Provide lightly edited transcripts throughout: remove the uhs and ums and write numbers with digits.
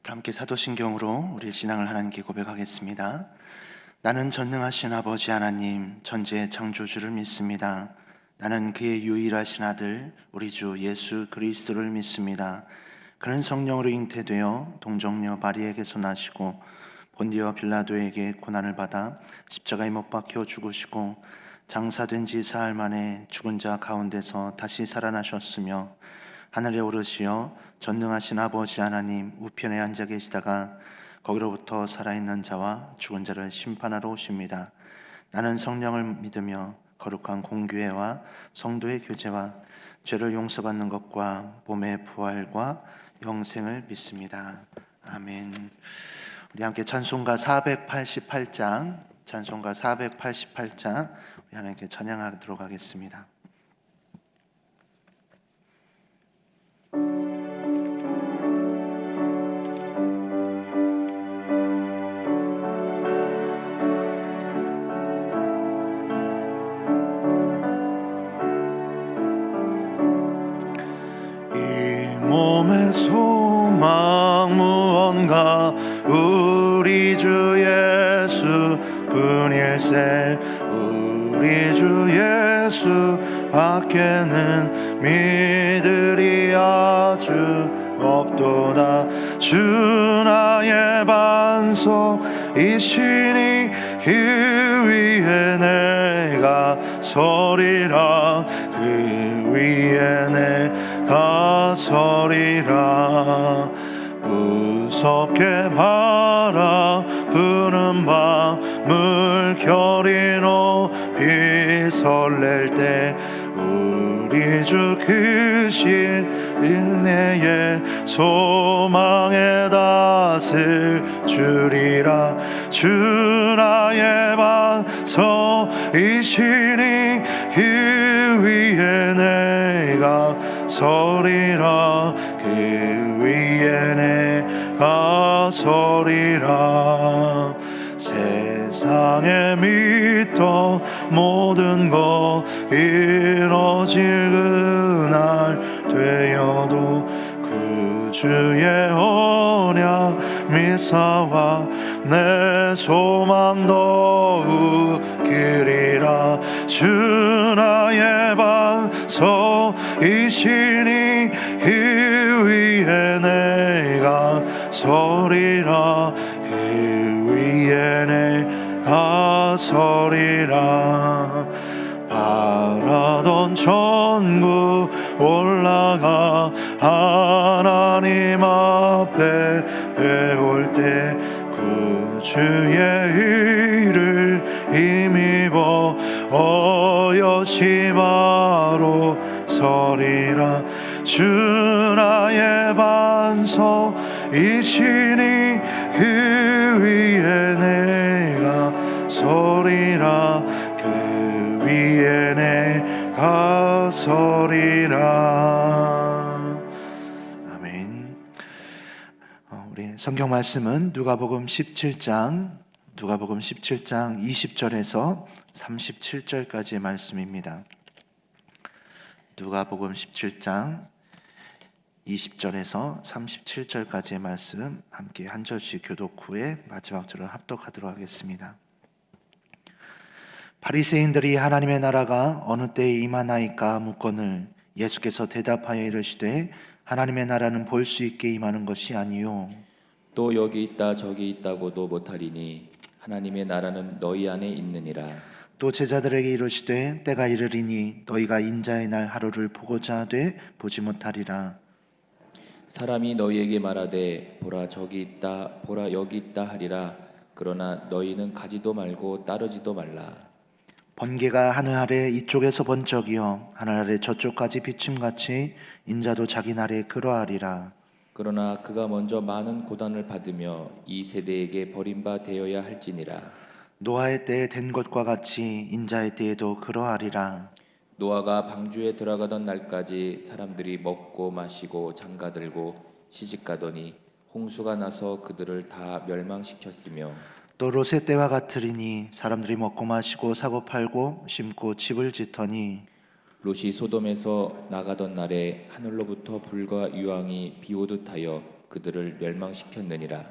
함께 사도신경으로 우리의 신앙을 하나님께 고백하겠습니다. 나는 전능하신 아버지 하나님 천지의 창조주를 믿습니다. 나는 그의 유일하신 아들 우리 주 예수 그리스도를 믿습니다. 그는 성령으로 잉태되어 동정녀 마리에게서 나시고 본디오 빌라도에게 고난을 받아 십자가에 못 박혀 죽으시고 장사된 지 사흘 만에 죽은 자 가운데서 다시 살아나셨으며 하늘에 오르시어 전능하신 아버지 하나님 우편에 앉아 계시다가 거기로부터 살아있는 자와 죽은 자를 심판하러 오십니다. 나는 성령을 믿으며 거룩한 공교회와 성도의 교제와 죄를 용서받는 것과 몸의 부활과 영생을 믿습니다. 아멘. 우리 함께 찬송가 488장 우리 하나님께 찬양하도록 하겠습니다. 몸의 소망 무언가 우리 주 예수 뿐일세. 우리 주 예수 밖에는 믿으리 아주 없도다. 주 나의 반석이시니 그 위에 내가 서리라. 그 위에 내가 서리라. 무섭게 바라보는 밤 물결이 높이 설렐 때 우리 주 크신 은혜의 소망에 닿을 주리라. 주 나의 반석이시니 그 위에 내가 서리라. 그 위에 내가 서리라. 세상에 믿던 모든 것 이뤄질 그날 되어도 그 주의 언약 미사와 내 소망 더욱이리라. 주 나의 반석이시니 그 위에 내가 서리라. 그 위에 내가 서리라. 바라던 천국 올라가 하나님 앞에 배울 때 구주의 일을 힘입어 어여시바로 서리라. 주 나의 반석이시니 그 위에 내가 서리라. 그 위에 내가 서리라. 아멘. 우리 성경 말씀은 누가복음 17장 20절에서 37절까지의 말씀입니다. 누가복음 17장 20절에서 37절까지의 말씀 함께 한 절씩 교독 후에 마지막 절을 합독하도록 하겠습니다. 바리새인들이 하나님의 나라가 어느 때에 임하나이까 묻거늘 예수께서 대답하여 이르시되 하나님의 나라는 볼 수 있게 임하는 것이 아니요 또 여기 있다 저기 있다고도 못하리니 하나님의 나라는 너희 안에 있느니라. 또 제자들에게 이르시되 때가 이르리니 너희가 인자의 날 하루를 보고자 하되 보지 못하리라. 사람이 너희에게 말하되 보라 저기 있다 보라 여기 있다 하리라. 그러나 너희는 가지도 말고 따르지도 말라. 번개가 하늘 아래 이쪽에서 번쩍이어 하늘 아래 저쪽까지 비침같이 인자도 자기 날에 그러하리라. 그러나 그가 먼저 많은 고난을 받으며 이 세대에게 버림바 되어야 할지니라. 노아의 때에 된 것과 같이 인자의 때에도 그러하리라. 노아가 방주에 들어가던 날까지 사람들이 먹고 마시고 장가들고 시집가더니 홍수가 나서 그들을 다 멸망시켰으며 또 롯의 때와 같으리니 사람들이 먹고 마시고 사고 팔고 심고 집을 짓더니 롯이 소돔에서 나가던 날에 하늘로부터 불과 유황이 비오듯 하여 그들을 멸망시켰느니라.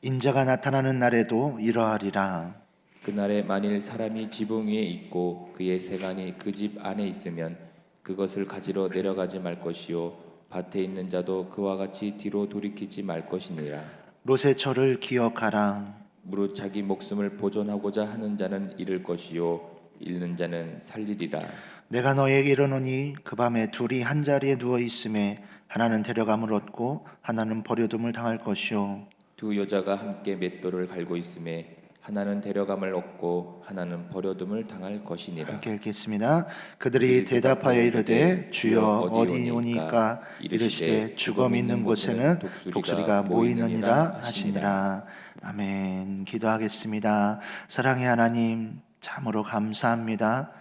인자가 나타나는 날에도 이러하리라. 그날에 만일 사람이 지붕 위에 있고 그의 세간이 그 집 안에 있으면 그것을 가지러 내려가지 말 것이요 밭에 있는 자도 그와 같이 뒤로 돌이키지 말 것이니라. 롯의 철을 기억하라. 무릇 자기 목숨을 보존하고자 하는 자는 잃을 것이요 잃는 자는 살리리라. 내가 너에게 이르노니 그 밤에 둘이 한 자리에 누워 있음에 하나는 데려감을 얻고 하나는 버려둠을 당할 것이요 두 여자가 함께 맷돌을 갈고 있음에 하나는 데려감을 얻고 하나는 버려둠을 당할 것이니라. 함께 읽겠습니다. 그들이 대답하여 이르되 주여 어디 오니까 이르시되 죽음 있는 곳에는 독수리가 모이느니라 하시니라. 아멘. 기도하겠습니다. 사랑의 하나님, 참으로 감사합니다.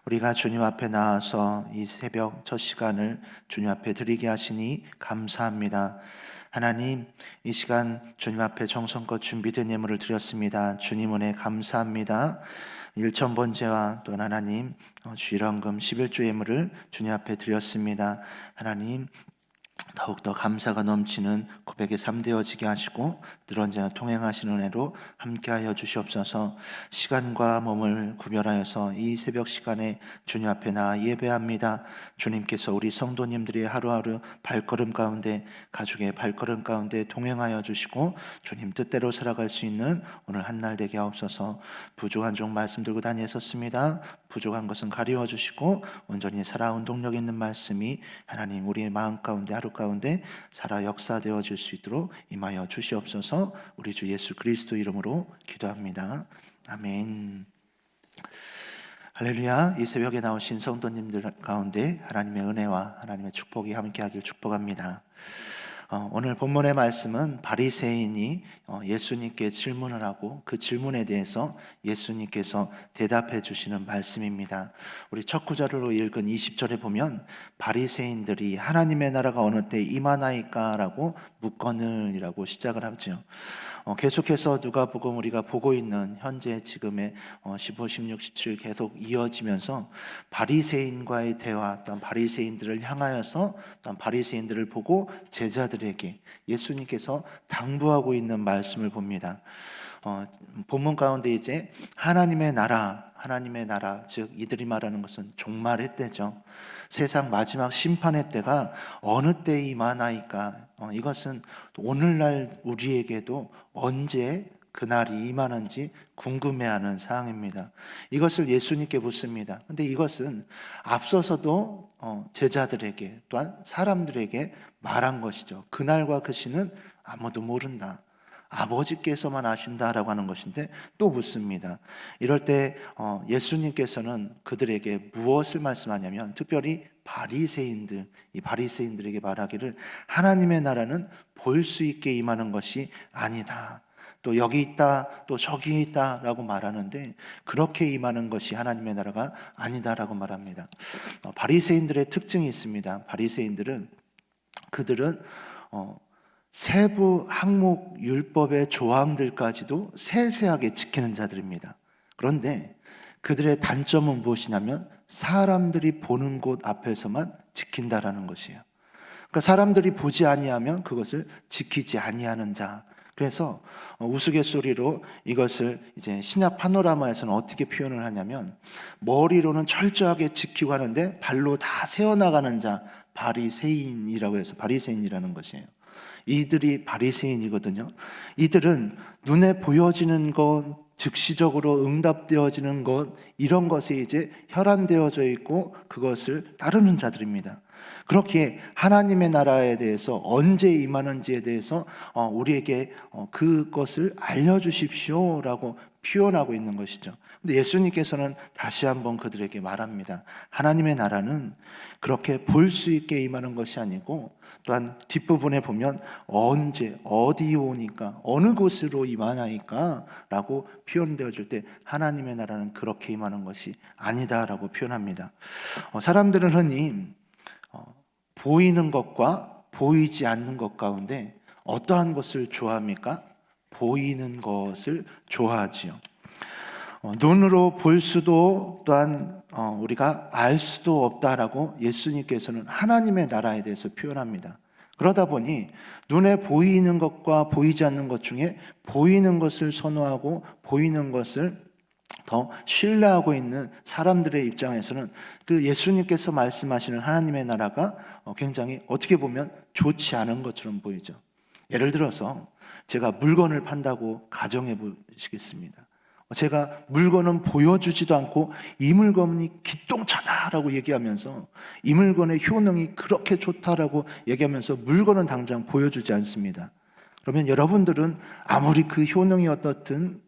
우리가 주님 앞에 나와서 이 새벽 첫 시간을 주님 앞에 드리게 하시니 감사합니다. 하나님, 이 시간 주님 앞에 정성껏 준비된 예물을 드렸습니다. 주님 은혜 감사합니다. 일천번제와 또 하나님 주일헌금 11조 예물을 주님 앞에 드렸습니다. 하나님, 더욱더 감사가 넘치는 고백의 삶 되어지게 하시고 늘 언제나 통행하시는 은혜로 함께하여 주시옵소서. 시간과 몸을 구별하여서 이 새벽 시간에 주님 앞에 나아 예배합니다. 주님께서 우리 성도님들의 하루하루 발걸음 가운데, 가족의 발걸음 가운데 동행하여 주시고 주님 뜻대로 살아갈 수 있는 오늘 한날 되게 하옵소서. 부족한 종 말씀 들고 다니셨습니다. 부족한 것은 가리워 주시고 온전히 살아온 동력 있는 말씀이 하나님 우리의 마음 가운데 하루 가운데 살아 역사되어질 수 있도록 임하여 주시옵소서. 우리 주 예수 그리스도 이름으로 기도합니다. 아멘. 할렐루야. 이 새벽에 나오신 성도님들 가운데 하나님의 은혜와 하나님의 축복이 함께하길 축복합니다. 오늘 본문의 말씀은 바리새인이 예수님께 질문을 하고 그 질문에 대해서 예수님께서 대답해 주시는 말씀입니다. 우리 첫 구절로 읽은 20절에 보면 바리새인들이 하나님의 나라가 어느 때 임하나이까 라고 묻거는이라고 시작을 하죠. 계속해서 누가복음 우리가 보고 있는 현재 지금의 15, 16, 17 계속 이어지면서 바리새인과의 대화, 또한 바리새인들을 향하여서 또한 바리새인들을 보고 제자들에게 예수님께서 당부하고 있는 말씀을 봅니다. 본문 가운데 이제 하나님의 나라, 즉 이들이 말하는 것은 종말의 때죠. 세상 마지막 심판의 때가 어느 때 임하나이까. 이것은 오늘날 우리에게도 언제 그날이 임하는지 궁금해하는 사항입니다. 이것을 예수님께 묻습니다. 그런데 이것은 앞서서도 제자들에게 또한 사람들에게 말한 것이죠. 그날과 그 시는 아무도 모른다. 아버지께서만 아신다라고 하는 것인데 또 묻습니다. 이럴 때 예수님께서는 그들에게 무엇을 말씀하냐면 특별히 이 바리새인들에게 말하기를 하나님의 나라는 볼 수 있게 임하는 것이 아니다. 또 여기 있다, 또 저기 있다라고 말하는데 그렇게 임하는 것이 하나님의 나라가 아니다라고 말합니다. 바리새인들의 특징이 있습니다. 그들은 세부 항목 율법의 조항들까지도 세세하게 지키는 자들입니다. 그런데 그들의 단점은 무엇이냐면 사람들이 보는 곳 앞에서만 지킨다라는 것이에요. 그러니까 사람들이 보지 아니하면 그것을 지키지 아니하는 자. 그래서 우스갯소리로 이것을 이제 신약 파노라마에서는 어떻게 표현을 하냐면 머리로는 철저하게 지키고 하는데 발로 다 세워나가는 자, 바리새인이라고 해서 바리새인이라는 것이에요. 이들이 바리새인이거든요. 이들은 눈에 보여지는 것, 즉시적으로 응답되어지는 것, 이런 것에 이제 혈안되어져 있고 그것을 따르는 자들입니다. 그렇기에 하나님의 나라에 대해서 언제 임하는지에 대해서 우리에게 그것을 알려주십시오라고 표현하고 있는 것이죠. 근데 예수님께서는 다시 한번 그들에게 말합니다. 하나님의 나라는 그렇게 볼 수 있게 임하는 것이 아니고 또한 뒷부분에 보면 언제 어디 오니까 어느 곳으로 임하나이까 라고 표현되어질 때 하나님의 나라는 그렇게 임하는 것이 아니다라고 표현합니다. 사람들은 흔히 보이는 것과 보이지 않는 것 가운데 어떠한 것을 좋아합니까? 보이는 것을 좋아하지요. 눈으로 볼 수도 또한 우리가 알 수도 없다라고 예수님께서는 하나님의 나라에 대해서 표현합니다. 그러다 보니 눈에 보이는 것과 보이지 않는 것 중에 보이는 것을 선호하고 보이는 것을 더 신뢰하고 있는 사람들의 입장에서는 그 예수님께서 말씀하시는 하나님의 나라가 굉장히 어떻게 보면 좋지 않은 것처럼 보이죠. 예를 들어서 제가 물건을 판다고 가정해 보시겠습니다. 제가 물건은 보여주지도 않고 이 물건이 기똥차다라고 얘기하면서 이 물건의 효능이 그렇게 좋다라고 얘기하면서 물건은 당장 보여주지 않습니다. 그러면 여러분들은 아무리 그 효능이 어떻든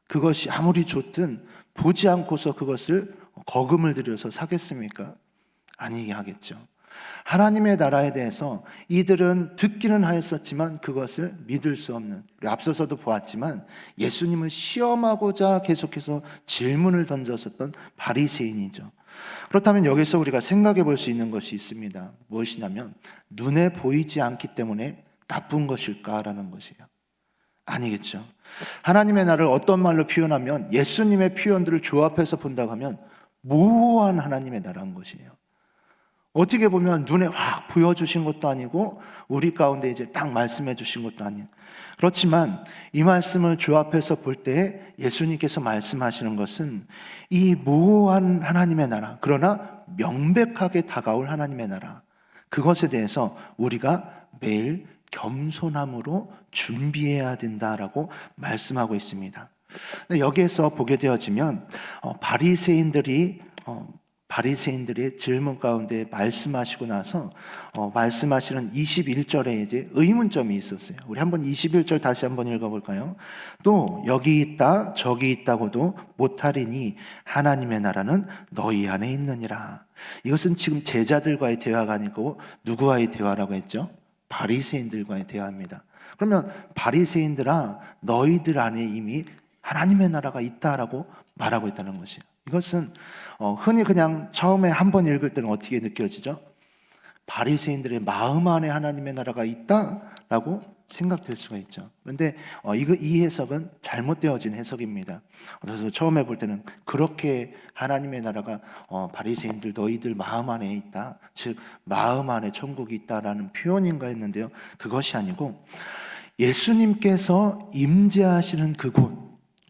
그것이 아무리 좋든 보지 않고서 그것을 거금을 들여서 사겠습니까? 아니게 하겠죠. 하나님의 나라에 대해서 이들은 듣기는 하였었지만 그것을 믿을 수 없는, 우리 앞서서도 보았지만 예수님을 시험하고자 계속해서 질문을 던졌었던 바리새인이죠. 그렇다면 여기서 우리가 생각해 볼 수 있는 것이 있습니다. 무엇이냐면 눈에 보이지 않기 때문에 나쁜 것일까라는 것이에요. 아니겠죠. 하나님의 나라를 어떤 말로 표현하면 예수님의 표현들을 조합해서 본다고 하면 무호한 하나님의 나라인 것이에요. 어떻게 보면 눈에 확 보여주신 것도 아니고 우리 가운데 이제 딱 말씀해 주신 것도 아니에요. 그렇지만 이 말씀을 조합해서 볼 때 예수님께서 말씀하시는 것은 이 무호한 하나님의 나라, 그러나 명백하게 다가올 하나님의 나라, 그것에 대해서 우리가 매일 겸손함으로 준비해야 된다라고 말씀하고 있습니다. 여기에서 보게 되어지면 바리새인들의 질문 가운데 말씀하시고 나서 말씀하시는 21절에 이제 의문점이 있었어요. 우리 한번 21절 다시 한번 읽어볼까요? 또 여기 있다 저기 있다고도 못하리니 하나님의 나라는 너희 안에 있느니라. 이것은 지금 제자들과의 대화가 아니고 누구와의 대화라고 했죠? 바리새인들과의 대화입니다. 그러면 바리새인들아 너희들 안에 이미 하나님의 나라가 있다라고 말하고 있다는 것이에요. 이것은 흔히 그냥 처음에 한번 읽을 때는 어떻게 느껴지죠? 바리새인들의 마음 안에 하나님의 나라가 있다라고 생각될 수가 있죠. 그런데 이 해석은 잘못되어진 해석입니다. 그래서 처음에 볼 때는 그렇게 하나님의 나라가 바리새인들 너희들 마음 안에 있다, 즉 마음 안에 천국이 있다라는 표현인가 했는데요. 그것이 아니고 예수님께서 임재하시는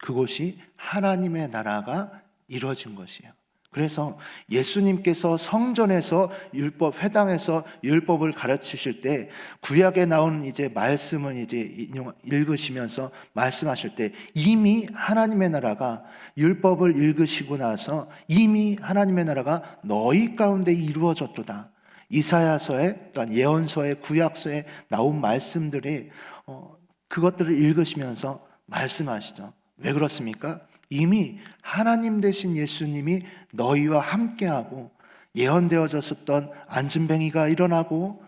그곳이 하나님의 나라가 이루어진 것이에요. 그래서 예수님께서 성전에서 율법 회당에서 율법을 가르치실 때 구약에 나온 이제 말씀을 이제 읽으시면서 말씀하실 때 이미 하나님의 나라가 율법을 읽으시고 나서 이미 하나님의 나라가 너희 가운데 이루어졌도다. 이사야서에 또한 예언서에 구약서에 나온 말씀들이 그것들을 읽으시면서 말씀하시죠. 왜 그렇습니까? 이미 하나님 되신 예수님이 너희와 함께하고 예언되어졌었던 안진뱅이가 일어나고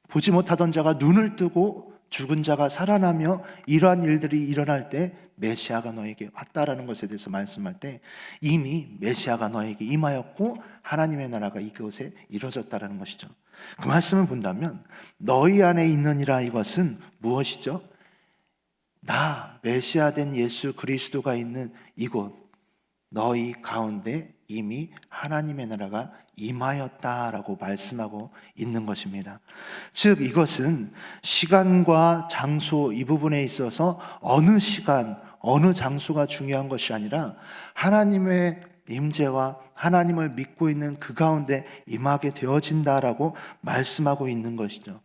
보지 못하던 자가 눈을 뜨고 죽은 자가 살아나며 이러한 일들이 일어날 때 메시아가 너에게 왔다라는 것에 대해서 말씀할 때 이미 메시아가 너에게 임하였고 하나님의 나라가 이곳에 이루어졌다라는 것이죠. 그 말씀을 본다면 너희 안에 있느니라 이것은 무엇이죠? 나 메시아 된 예수 그리스도가 있는 이곳 너희 가운데 이미 하나님의 나라가 임하였다라고 말씀하고 있는 것입니다. 즉 이것은 시간과 장소 이 부분에 있어서 어느 시간 어느 장소가 중요한 것이 아니라 하나님의 임재와 하나님을 믿고 있는 그 가운데 임하게 되어진다라고 말씀하고 있는 것이죠.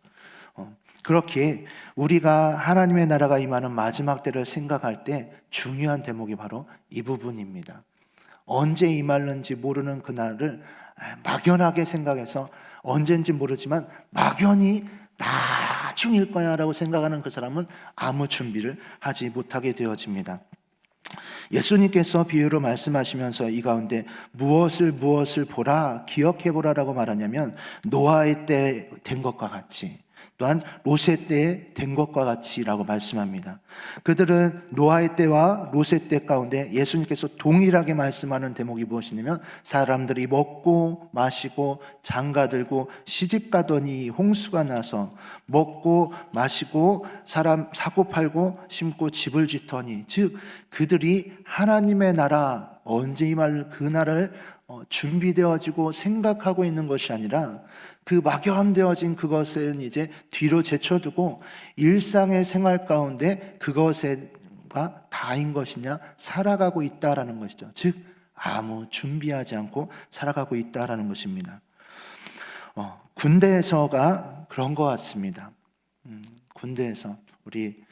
그렇게 우리가 하나님의 나라가 임하는 마지막 때를 생각할 때 중요한 대목이 바로 이 부분입니다. 언제 임할는지 모르는 그날을 막연하게 생각해서 언제인지 모르지만 막연히 나중일 거야 라고 생각하는 그 사람은 아무 준비를 하지 못하게 되어집니다. 예수님께서 비유로 말씀하시면서 이 가운데 무엇을 보라 기억해 보라라고 말하냐면 노아의 때 된 것과 같이 또한 롯의 때에 된 것과 같이라고 말씀합니다. 그들은 노아의 때와 롯의 때 가운데 예수님께서 동일하게 말씀하는 대목이 무엇이냐면 사람들이 먹고 마시고 장가들고 시집가더니 홍수가 나서 먹고 마시고 사람 사고 팔고 심고 집을 짓더니 즉 그들이 하나님의 나라 언제 임할 그 날을 준비되어지고 생각하고 있는 것이 아니라 그 막연되어진 그것은 이제 뒤로 제쳐두고 일상의 생활 가운데 그것가 다인 것이냐 살아가고 있다라는 것이죠. 즉 아무 준비하지 않고 살아가고 있다라는 것입니다. 군대에서가 그런 것 같습니다. 군대에서 우리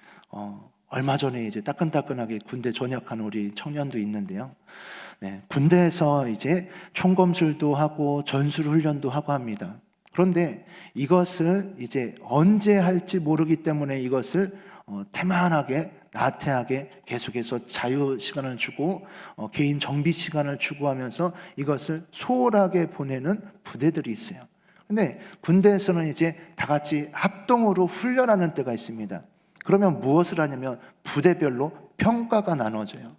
얼마 전에 이제 따끈따끈하게 군대 전역한 우리 청년도 있는데요. 네, 군대에서 이제 총검술도 하고 전술 훈련도 하고 합니다. 그런데 이것을 이제 언제 할지 모르기 때문에 이것을 태만하게 나태하게 계속해서 자유 시간을 주고 개인 정비 시간을 주고 하면서 이것을 소홀하게 보내는 부대들이 있어요. 근데 군대에서는 이제 다 같이 합동으로 훈련하는 때가 있습니다. 그러면 무엇을 하냐면 부대별로 평가가 나눠져요.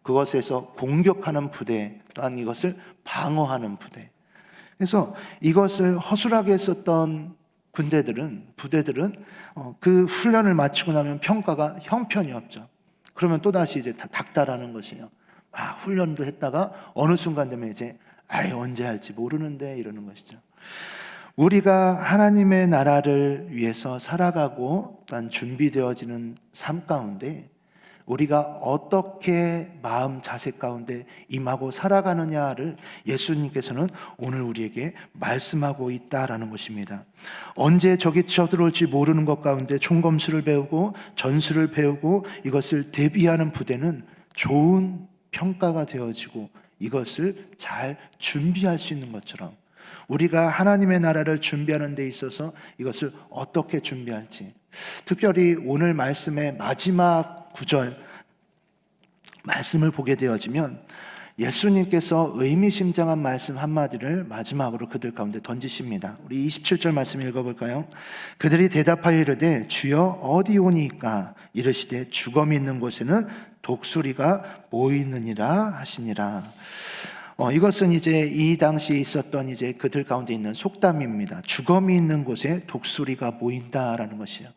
그것에서 공격하는 부대 또한 이것을 방어하는 부대. 그래서 이것을 허술하게 썼던 부대들은 그 훈련을 마치고 나면 평가가 형편이 없죠. 그러면 또다시 이제 다 닥달하는 것이에요. 훈련도 했다가 어느 순간 되면 이제 언제 할지 모르는데 이러는 것이죠. 우리가 하나님의 나라를 위해서 살아가고 또한 준비되어지는 삶 가운데 우리가 어떻게 마음 자세 가운데 임하고 살아가느냐를 예수님께서는 오늘 우리에게 말씀하고 있다라는 것입니다. 언제 적이 쳐들어올지 모르는 것 가운데 총검술을 배우고 전술을 배우고 이것을 대비하는 부대는 좋은 평가가 되어지고 이것을 잘 준비할 수 있는 것처럼 우리가 하나님의 나라를 준비하는 데 있어서 이것을 어떻게 준비할지, 특별히 오늘 말씀의 마지막 구절 말씀을 보게 되어지면 예수님께서 의미심장한 말씀 한마디를 마지막으로 그들 가운데 던지십니다. 우리 27절 말씀 읽어볼까요? 그들이 대답하여 이르되 주여 어디 오니까? 이르시되 주검이 있는 곳에는 독수리가 모이느니라 하시니라. 이것은 이제 이 당시에 있었던 이제 그들 가운데 있는 속담입니다. 주검이 있는 곳에 독수리가 모인다라는 것이에요.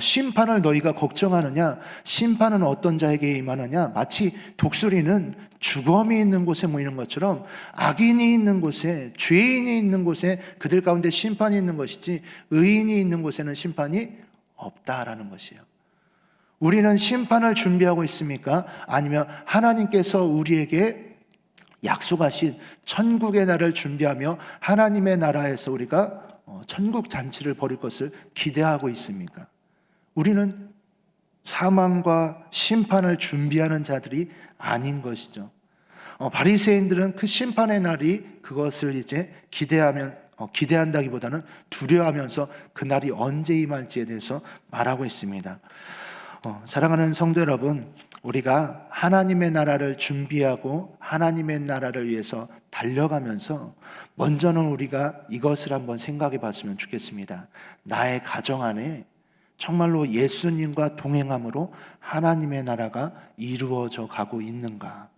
심판을 너희가 걱정하느냐? 심판은 어떤 자에게 임하느냐? 마치 독수리는 주검이 있는 곳에 모이는 것처럼 악인이 있는 곳에, 죄인이 있는 곳에 그들 가운데 심판이 있는 것이지 의인이 있는 곳에는 심판이 없다라는 것이에요. 우리는 심판을 준비하고 있습니까? 아니면 하나님께서 우리에게 약속하신 천국의 날을 준비하며 하나님의 나라에서 우리가 천국 잔치를 벌일 것을 기대하고 있습니까? 우리는 사망과 심판을 준비하는 자들이 아닌 것이죠. 바리새인들은 그 심판의 날이 그것을 이제 기대한다기보다는 두려워하면서 그 날이 언제 임할지에 대해서 말하고 있습니다. 사랑하는 성도 여러분, 우리가 하나님의 나라를 준비하고 하나님의 나라를 위해서 달려가면서 먼저는 우리가 이것을 한번 생각해 봤으면 좋겠습니다. 나의 가정 안에 정말로 예수님과 동행함으로 하나님의 나라가 이루어져 가고 있는가?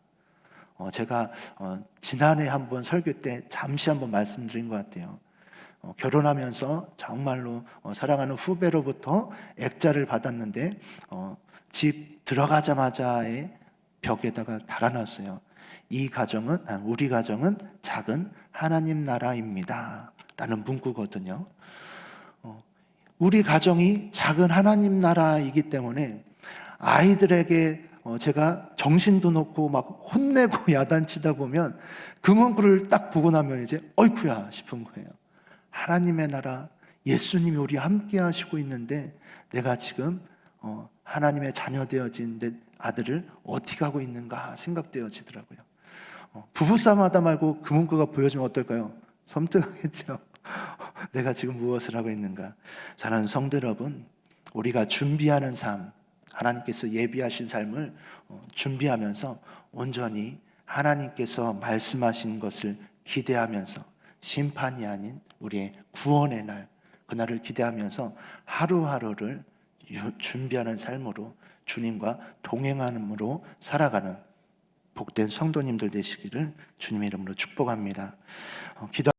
제가 지난해 한번 설교 때 잠시 한번 말씀드린 것 같아요. 결혼하면서 정말로 사랑하는 후배로부터 액자를 받았는데 집 들어가자마자의 벽에다가 달아놨어요. 우리 가정은 작은 하나님 나라입니다 라는 문구거든요. 우리 가정이 작은 하나님 나라이기 때문에 아이들에게 제가 정신도 놓고 막 혼내고 야단치다 보면 그 문구를 딱 보고 나면 이제 어이쿠야 싶은 거예요. 하나님의 나라, 예수님이 우리 함께 하시고 있는데 내가 지금 하나님의 자녀 되어진 내 아들을 어떻게 하고 있는가 생각되어지더라고요. 부부싸움하다 말고 그 문구가 보여지면 어떨까요? 섬뜩하겠죠. 내가 지금 무엇을 하고 있는가. 사랑하는 성도 여러분, 우리가 준비하는 삶, 하나님께서 예비하신 삶을 준비하면서 온전히 하나님께서 말씀하신 것을 기대하면서 심판이 아닌 우리의 구원의 날, 그날을 기대하면서 하루하루를 준비하는 삶으로 주님과 동행함으로 살아가는 복된 성도님들 되시기를 주님의 이름으로 축복합니다. 기도